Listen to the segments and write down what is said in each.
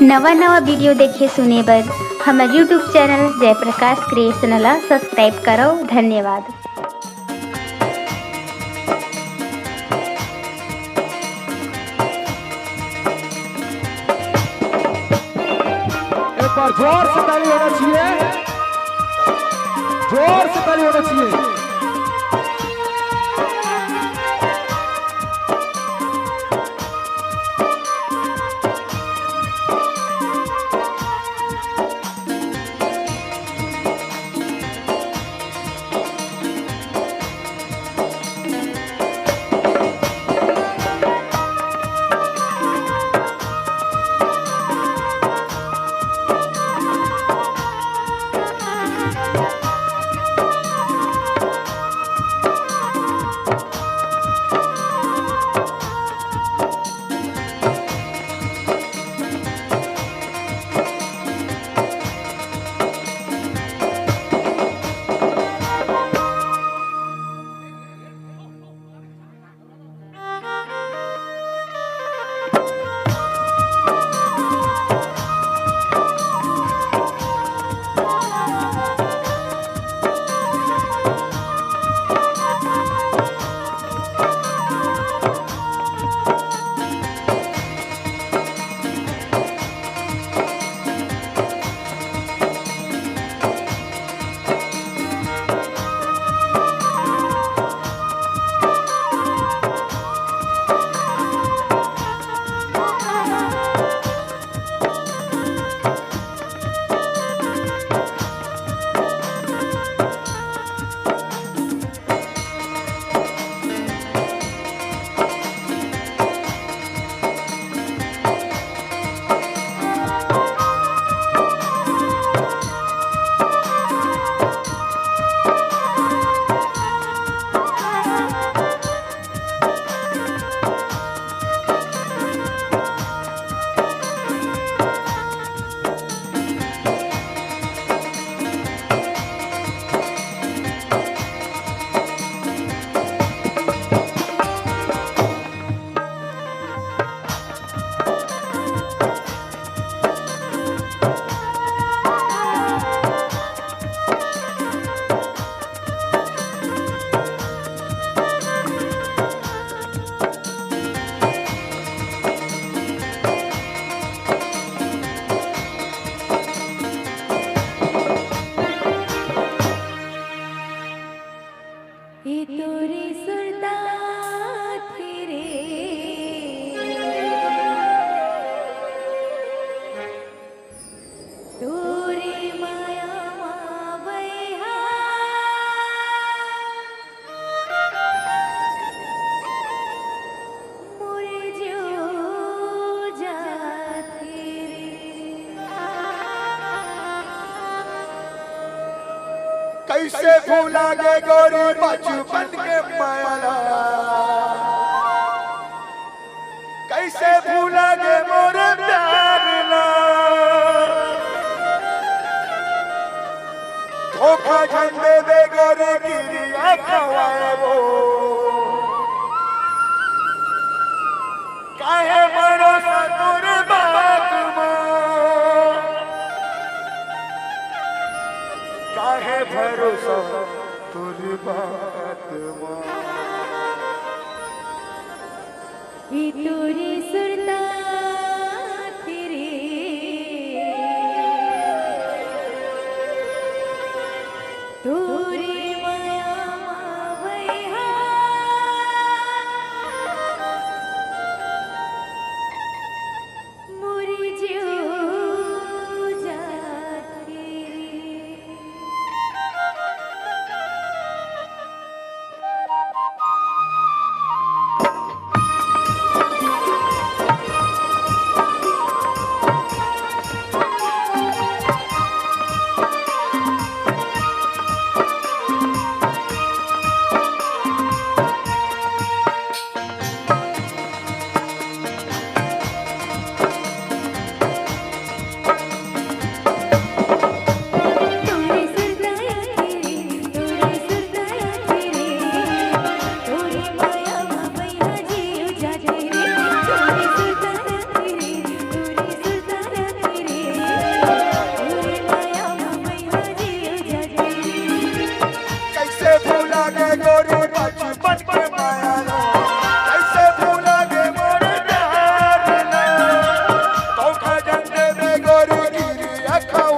नवा नवा वीडियो देखे सुने बर हमारे यूट्यूब चैनल जयप्रकाश क्रिएशन ला सब्सक्राइब करो। धन्यवाद। एक बार जोर से ताली होना चाहिए, जोर से ताली होना चाहिए। कैसे भूलागे गोरी बचपन के माया, कैसे भूलागे मोर प्यार ना, धोखा झंडे दे गोरी गिरिया खवाए वो, काहे भरोसा तोर बात मां, काहे भरोसा तोर बात मां।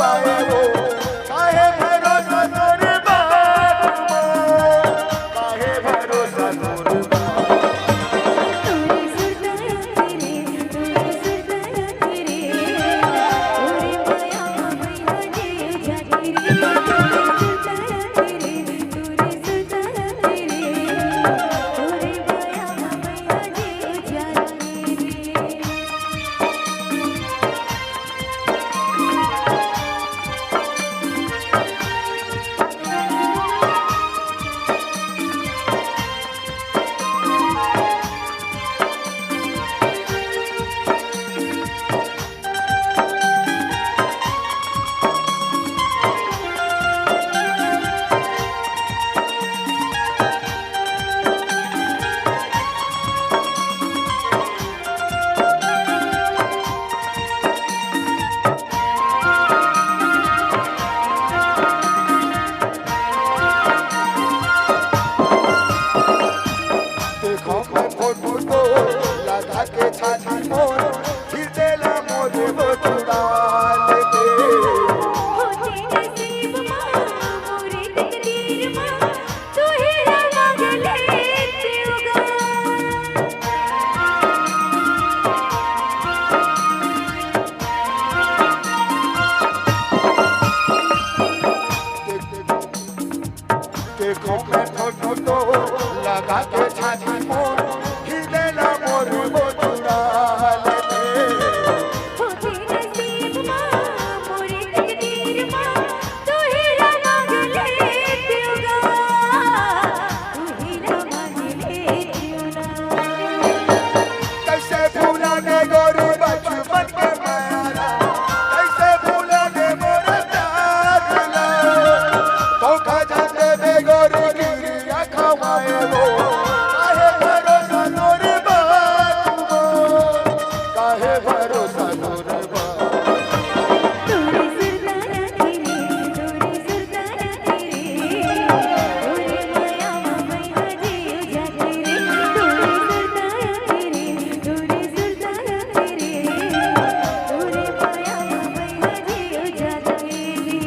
खवाए वो काहे भरोसा तोर बात मां काहे भरोसा तोर देखो मैं फोटो को लगा के छाती मोर फिर देला मोरे वो चुड़ाल के होते नसीब मां मोरे तकदीर मां तू ही मांग लेती होगा देखो मैं फोटो को लगा के छाती मोर फिर देला मोरे वो चुड़ाल के होते नसीब मां मोरे तकदीर मां तू ही मांग लेती होगा तू ही मांग लेती होगा कैसे भूलाने गोरी बचपन के माया कैसे भूलाने मोरे प्यार ना धोखा जाते बे गोरी गिरिया खवाए वो काहे भरोसा तोर बात मां काहे भरोसा तोर बात तोरे सुल्ताना तेरे तोरे माया मैया जी जाते रे तोरे सुल्ताना तेरे तोरे माया मैया जी जाते रे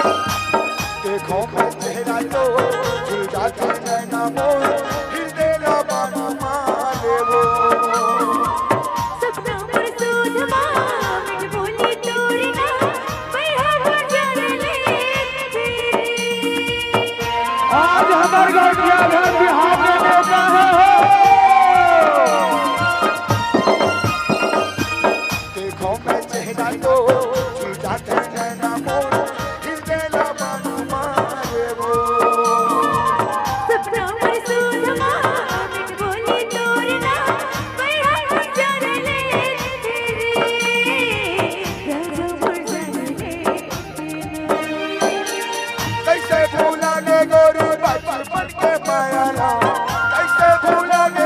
देखो मैं चेहरा तो झुल जाते नैना मोर फिर देला बाबा मारे वो सपना पर सूझ मां मिट बोली तोड़ना मैं हर जान ले आज हमारे गौटिया घर बिहार में मौका है देखो मैं चेहरा तो झुल जाते नैना मोर फिर देला बाबा मारे वो सपना पर सूझ मां मिट बोली तोड़ना मैं हर जान ले राजा पर जान ले कैसे भूलाने गोरी बचपन के माया कैसे भूलाने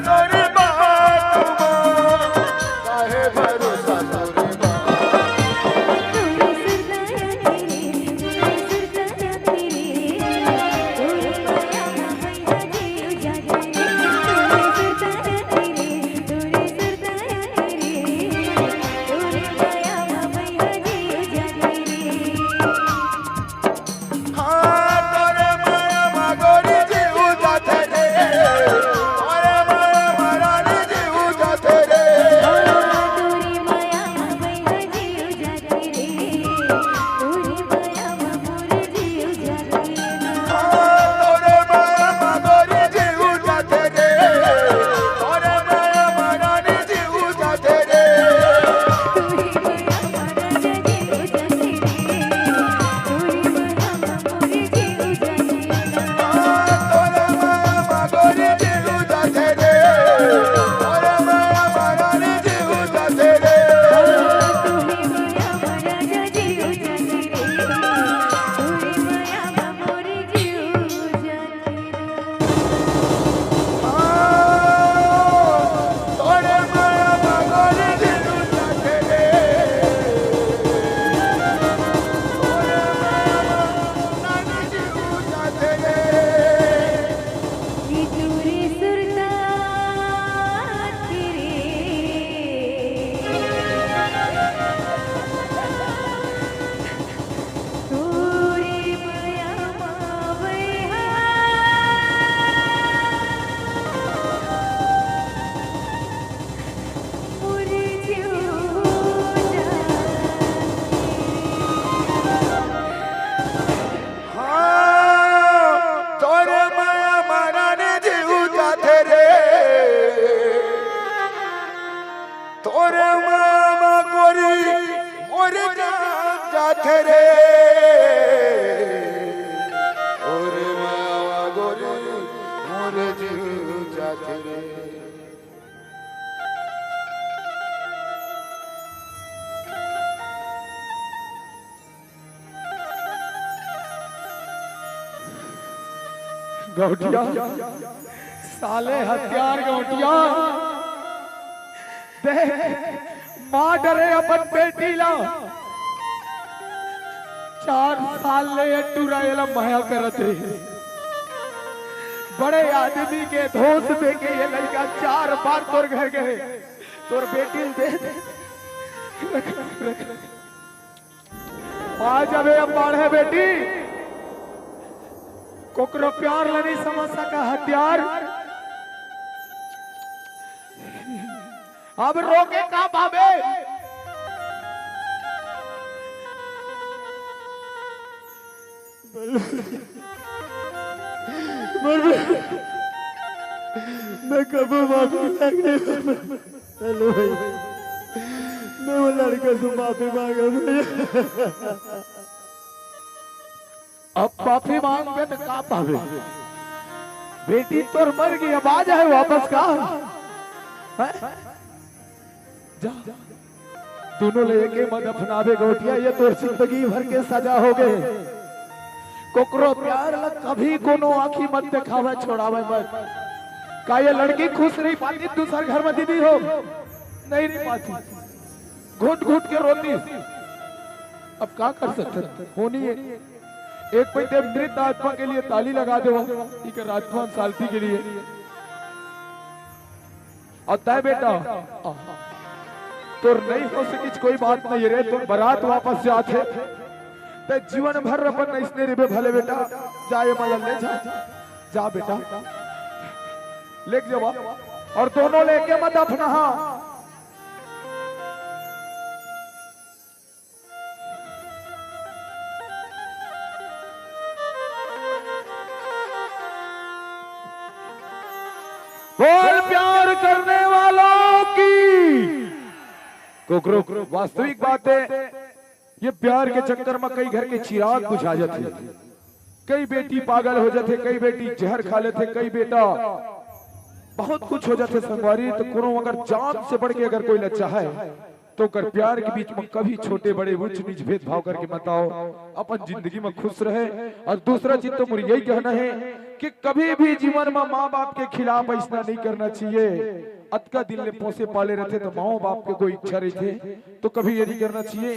तोरी बात मान काहे भरोसा तोरी गौटिया साले हथियार गौटिया माँ डरे अपन बेटी ला 4 साल ले टुराएला माया करते बड़े आदमी के धोस दे के ये लड़का 4 बार तोर घर गए तोर बेटी दे माँ जब अब बाढ़े बेटी कोकरो प्यार ल नहीं समझ सका हथियार अब रोके का भावे मैं कब माफी मांगने हेलो भाई मैं वो लड़के से माफी मांगा अब माफी मांगे तो का पावे बेटी तोर मर गई अब आ जाए वापस का जा दोनों लेके मत अपनावे गौटिया ये तोर जिंदगी भर के सजा हो गए कोकरो प्यार ल कभी कोनो आंखी मत दिखावे छोड़ावे मत का ये लड़की खुश नहीं पाती दूसर घर में दीदी हो नहीं पाती घुट घुट के रोती अब क्या कर सकते होनी है एक पैसे मृत आत्मा के लिए ताली लगा दो ठीक है राजस्थान सालती के लिए और तय बेटा तो नहीं हो सकी कोई बात नहीं रे तुम बारात वापस जाते ते जीवन भर अपन इसने रिबे भले बेटा जाए मजा ले जा बेटा लेके जाओ और दोनों लेके मत अपना बोल प्यार करने वालों की कोकरो वास्तविक बात है ये प्यार के चक्कर में कई घर के चिराग बुझा जाते कई बेटी पागल हो जाते कई बेटी जहर खा लेते कई बेटा बहुत कुछ हो जाते संगवारी तो कोनो अगर जान से बढ़ के अगर कोई लच्चा है तो कर प्यार के बीच में कभी छोटे बड़े उच्च नीच भेदभाव करके मत आओ अपन जिंदगी में खुश रहे और दूसरा चीज तो मुझे यही कहना है कि कभी भी जीवन में माँ बाप के खिलाफ ऐसा नहीं करना चाहिए। अतका दिल ने पोसे पाले रहते तो माँ बाप के कोई इच्छा रही थे तो कभी ये नहीं करना चाहिए।